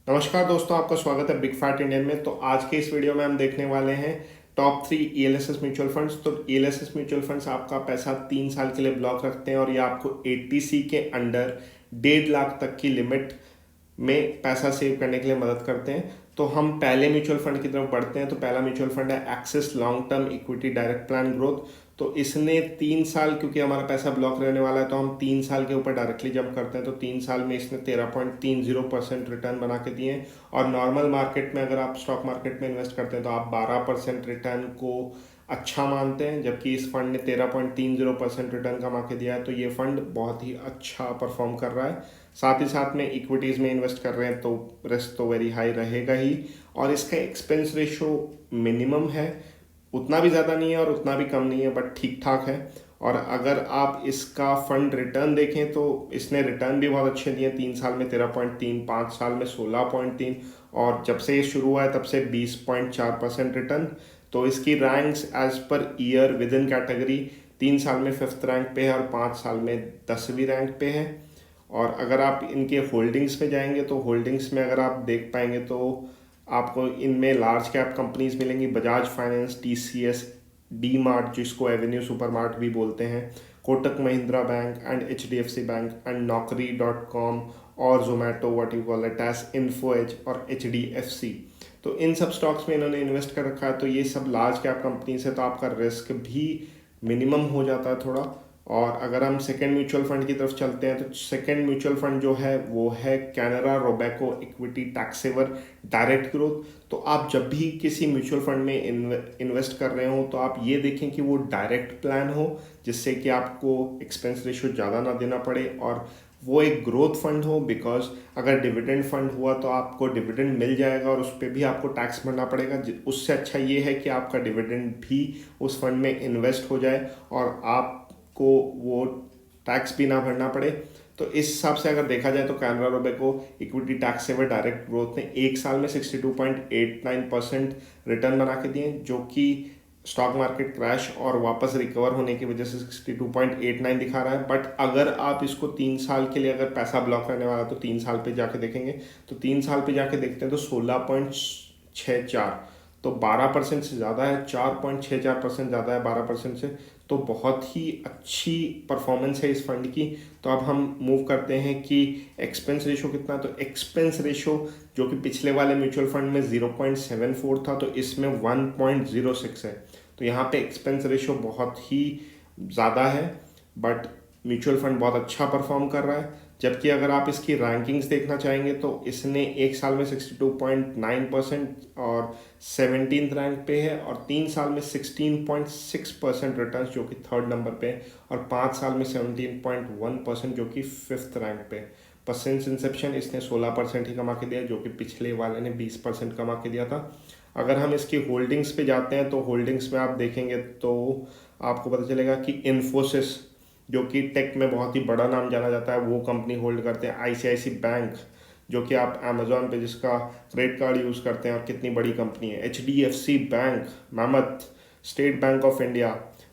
नमस्कार दोस्तों, आपका स्वागत है बिग फैट इंडियन में। तो आज के इस वीडियो में हम देखने वाले हैं टॉप 3 ईएलएसएस म्यूचुअल फंड्स। तो ईएलएसएस म्यूचुअल फंड्स आपका पैसा 3 साल के लिए ब्लॉक रखते हैं और ये आपको 80 के अंडर 1.5 लाख तक की लिमिट में पैसा सेव करने के लिए मदद करते हैं। तो हम पहले म्यूचुअल फंड की तरफ बढ़ते हैं। तो पहला म्यूचुअल फंड है axis long term equity direct plan growth. तो इसने 3 साल, क्योंकि हमारा पैसा ब्लॉक रहने वाला है तो हम 3 साल के ऊपर डायरेक्टली जंप करते हैं। तो 3 साल में इसने 13.30% रिटर्न बना के दिए हैं। और नॉर्मल मार्केट में अगर आप स्टॉक मार्केट में इन्वेस्ट करते हैं तो आप 12% रिटर्न को अच्छा मानते हैं, जबकि इस फंड ने 13.30% रिटर्न कमा के दिया है। तो ये फंड बहुत ही अच्छा परफॉर्म कर रहा है। साथ ही साथ में इक्विटीज़ में इन्वेस्ट कर रहे हैं तो रिस्क तो वेरी हाई रहेगा ही। और इसका एक्सपेंस रेशो मिनिमम है, उतना भी ज़्यादा नहीं है और उतना भी कम नहीं है, बट ठीक ठाक है। और अगर आप इसका फंड रिटर्न देखें तो इसने रिटर्न भी बहुत अच्छे दिए। 3 साल में 13.3, 5 साल में 16.3, और जब से ये शुरू हुआ है तब से 20.4% रिटर्न। तो इसकी ranks as per year within category 3 साल में 5th रैंक पे है और 5 साल में 10वीं रैंक पे है। और अगर आप इनके होल्डिंग्स में जाएंगे तो होल्डिंग्स में अगर आप देख पाएंगे तो आपको इनमें लार्ज कैप कंपनीज मिलेंगी, Bajaj finance, TCS, D Mart जिसको एवेन्यू सुपर मार्ट भी बोलते हैं, Kotak Mahindra bank and HDFC bank and नौकरी.com और Zomato, what you call it as Info Edge और एचडीएफसी। तो इन सब स्टॉक्स में इन्होंने इन्वेस्ट कर रखा है। तो ये सब लार्ज कैप कंपनीज है तो आपका रिस्क भी मिनिमम हो जाता है थोड़ा। और अगर हम सेकेंड म्यूचुअल फंड की तरफ चलते हैं तो सेकेंड म्यूचुअल फंड जो है वो है Canara Robeco equity tax saver direct growth. तो आप जब भी किसी म्यूचुअल फंड में इन्वेस्ट कर रहे हो तो आप ये देखें कि वो डायरेक्ट प्लान हो, जिससे कि आपको एक्सपेंस रेशियो ज़्यादा ना देना पड़े, और वो एक ग्रोथ फंड हो। बिकॉज अगर डिविडेंड फंड हुआ तो आपको डिविडेंड मिल जाएगा और उस पर भी आपको टैक्स भरना पड़ेगा। उससे अच्छा ये है कि आपका डिविडेंड भी उस फंड में इन्वेस्ट हो जाए और आपको वो टैक्स भी ना भरना पड़े। तो इस हिसाब से अगर देखा जाए तो Canara Robeco equity tax saver direct growth ने 1 साल में 62.89% रिटर्न बना के दिए, जो कि स्टॉक मार्केट क्रैश और वापस रिकवर होने की वजह से 62.89 दिखा रहा है। बट अगर आप इसको 3 साल के लिए अगर पैसा ब्लॉक रहने वाला तो 3 साल पे जाके देखेंगे, तो 3 साल पे जाके देखते हैं तो 16.64, तो 12% से ज़्यादा है, 4.64% ज़्यादा है 12% से। तो बहुत ही अच्छी परफॉर्मेंस है इस फंड की। तो अब हम मूव करते हैं कि एक्सपेंस रेशो कितना है। तो एक्सपेंस रेशो जो कि पिछले वाले म्यूचुअल फंड में 0.74 था तो इसमें 1.06 है। तो यहाँ पे एक्सपेंस रेशो बहुत ही ज़्यादा है, बट म्यूचुअल फंड बहुत अच्छा परफॉर्म कर रहा है। जबकि अगर आप इसकी रैंकिंग्स देखना चाहेंगे तो इसने 1 साल में 62.9% और 17th रैंक पे है, और 3 साल में 16.6% रिटर्न जो कि 3rd नंबर पे है, और 5 साल में 17.1% जो कि 5th रैंक पे है। पर सिंस इंसेप्शन इसने 16% ही कमा के दिया, जो कि पिछले वाले ने 20% कमा के दिया था। अगर हम इसकी होल्डिंग्स पे जाते हैं तो होल्डिंग्स में आप देखेंगे तो आपको पता चलेगा कि इन्फोसिस, जो कि टेक में बहुत ही बड़ा नाम जाना जाता है, वो कंपनी होल्ड करते हैं। आईसीआईसी बैंक, जो कि आप अमेजोन पे जिसका क्रेडिट कार्ड यूज़ करते हैं और कितनी बड़ी कंपनी है। HDFC Bank, mammoth, State bank of India,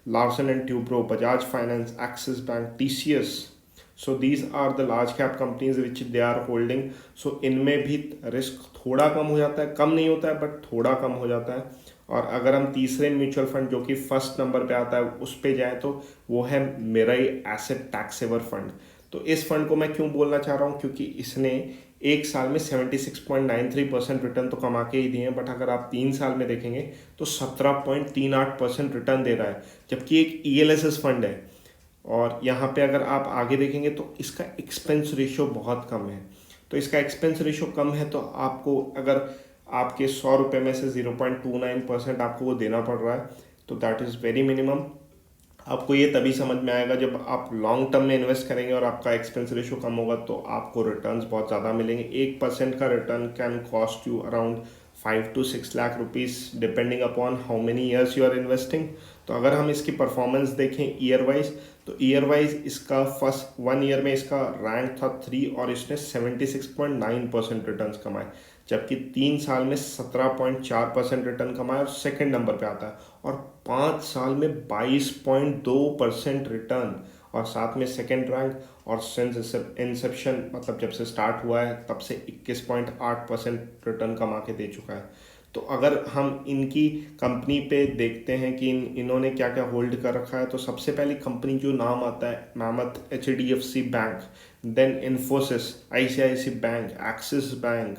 Larsen and Toubro, Bajaj finance, Axis Bank, TCS. So these are the large cap companies which they are holding. So इनमें भी रिस्क थोड़ा कम हो जाता है, कम नहीं होता है बट थोड़ा कम हो जाता है। और अगर हम तीसरे म्यूचुअल फंड जो कि फर्स्ट नंबर पे आता है उस पे जाएं तो वो है Mirae asset tax saver fund. तो इस फंड को मैं क्यों बोलना चाह रहा हूँ, क्योंकि इसने 1 साल में 76.93% रिटर्न तो कमा के ही दिए हैं, बट अगर आप 3 साल में देखेंगे तो 17.38% रिटर्न दे रहा है, जबकि एक ईएलएसएस फंड है। और यहाँ पे अगर आप आगे देखेंगे तो इसका एक्सपेंस रेशियो बहुत कम है। तो इसका एक्सपेंस रेशियो कम है तो आपको अगर आपके 100 रुपये में से 0.29% आपको वो देना पड़ रहा है, तो दैट इज़ वेरी मिनिमम। आपको ये तभी समझ में आएगा जब आप लॉन्ग टर्म में इन्वेस्ट करेंगे और आपका एक्सपेंस रेशियो कम होगा, तो आपको रिटर्न्स बहुत ज़्यादा मिलेंगे। 1% का return can cost you around 5 to 6 lakh rupees depending upon how many years you are investing. तो अगर हम इसकी परफॉर्मेंस देखें ईयर वाइज, तो ईयर वाइज इसका फर्स्ट 1 ईयर में इसका रैंक था 3 और इसने 76.9% रिटर्न्स कमाए, जबकि 3 साल में 17.4% रिटर्न कमाया और सेकंड नंबर पे आता है, और 5 साल में 22.2% रिटर्न। और साथ में सेकेंड रैंक, और सिंस इंसेप्शन मतलब जब से स्टार्ट हुआ है तब से 21.8% रिटर्न कमा के दे चुका है। तो अगर हम इनकी कंपनी पे देखते हैं कि इन्होंने क्या क्या होल्ड कर रखा है, तो सबसे पहली कंपनी जो नाम आता है mammoth HDFC bank, then Infosys, ICICI bank, Axis bank,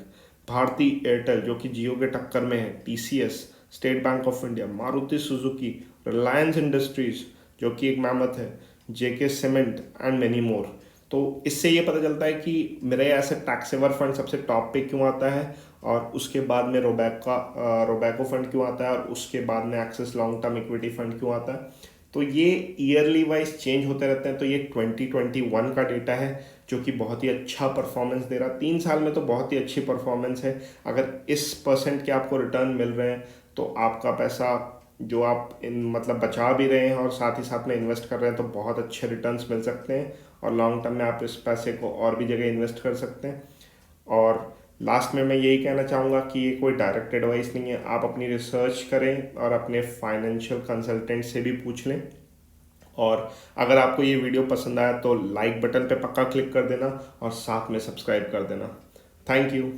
Bharti Airtel जो कि जियो के टक्कर में है, TCS, state bank of India, Maruti Suzuki, Reliance industries जो कि एक मैमथ है, JK cement and many more. तो इससे ये पता चलता है कि मेरे ऐसे टैक्सेवर फंड सबसे टॉप पे क्यों आता है, और उसके बाद में रोबैको फंड क्यों आता है, और उसके बाद में axis long term equity fund क्यों आता है। तो ये ईयरली वाइज चेंज होते रहते हैं। तो ये 2021 का डेटा है जो कि बहुत ही अच्छा परफॉर्मेंस दे रहा है। 3 साल में तो बहुत ही अच्छी परफॉर्मेंस है। अगर इस परसेंट के आपको रिटर्न मिल रहे हैं तो आपका पैसा जो आप मतलब बचा भी रहे हैं और साथ ही साथ में इन्वेस्ट कर रहे हैं तो बहुत अच्छे रिटर्न्स मिल सकते हैं, और लॉन्ग टर्म में आप इस पैसे को और भी जगह इन्वेस्ट कर सकते हैं। और लास्ट में मैं यही कहना चाहूँगा कि ये कोई डायरेक्ट एडवाइस नहीं है, आप अपनी रिसर्च करें और अपने फाइनेंशियल कंसल्टेंट से भी पूछ लें। और अगर आपको ये वीडियो पसंद आया तो लाइक बटन पे पक्का क्लिक कर देना और साथ में सब्सक्राइब कर देना। Thank you.